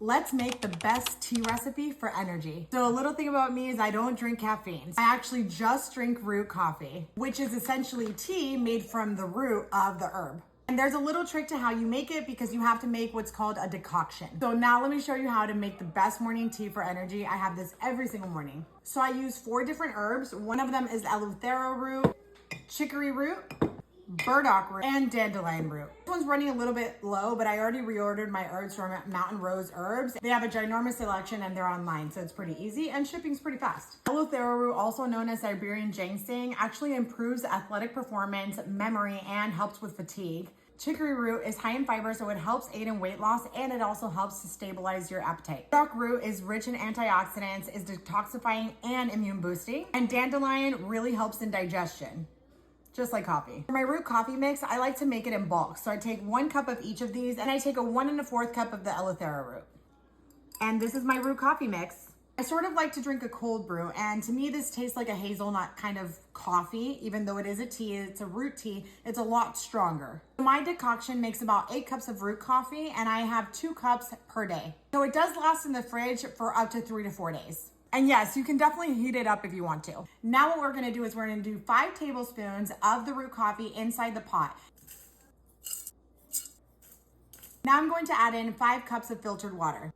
let's make the best tea recipe for energy. So a little thing about me is I don't drink caffeine. I actually just drink root coffee, which is essentially tea made from the root of the herb. And there's a little trick to how you make it because you have to make what's called a decoction. So now let me show you how to make the best morning tea for energy. I have this every single morning. So I use 4 different herbs. One of them is eleuthero root, chicory root, burdock root, and dandelion root. This one's running a little bit low, but I already reordered my herbs from Mountain Rose Herbs. They have a ginormous selection and they're online, so it's pretty easy and shipping's pretty fast. Eleuthero root, also known as Siberian ginseng, actually improves athletic performance, memory, and helps with fatigue. Chicory root is high in fiber, so it helps aid in weight loss, and it also helps to stabilize your appetite. Burdock root is rich in antioxidants, is detoxifying and immune boosting, and dandelion really helps in digestion, just like coffee. For my root coffee mix, I like to make it in bulk. So I take 1 cup of each of these, and I take a 1 1/4 cup of the eleuthero root. And this is my root coffee mix. I sort of like to drink a cold brew, and to me this tastes like a hazelnut kind of coffee. Even though it is a tea, it's a root tea, it's a lot stronger. My decoction makes about 8 cups of root coffee, and I have 2 cups per day. So it does last in the fridge for up to 3 to 4 days. And yes, you can definitely heat it up if you want to. Now what we're gonna do is we're gonna do 5 tablespoons of the root coffee inside the pot. Now I'm going to add in 5 cups of filtered water.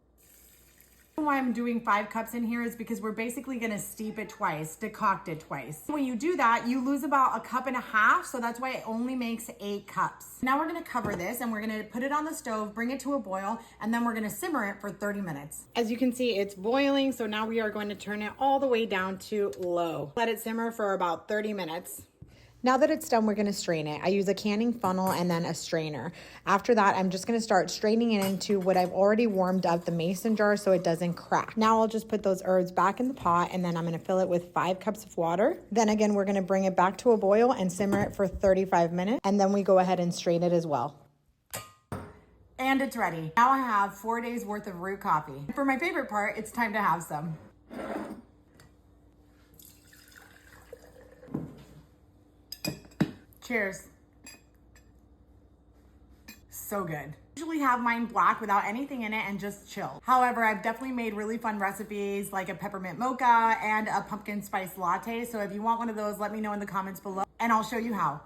Why I'm doing 5 cups in here is because we're basically gonna steep it twice, decoct it twice. When you do that, you lose about 1.5 cups, so that's why it only makes 8 cups. Now we're gonna cover this and we're gonna put it on the stove, bring it to a boil, and then we're gonna simmer it for 30 minutes. As you can see, it's boiling, so now we are going to turn it all the way down to low. Let it simmer for about 30 minutes. Now that it's done, we're gonna strain it. I use a canning funnel and then a strainer. After that, I'm just gonna start straining it into what I've already warmed up, the mason jar, so it doesn't crack. Now I'll just put those herbs back in the pot, and then I'm gonna fill it with 5 cups of water. Then again, we're gonna bring it back to a boil and simmer it for 35 minutes. And then we go ahead and strain it as well. And it's ready. Now I have 4 days worth of root coffee. For my favorite part, it's time to have some. Cheers. So good. Usually have mine black without anything in it and just chill. However, I've definitely made really fun recipes like a peppermint mocha and a pumpkin spice latte. So if you want one of those, let me know in the comments below and I'll show you how.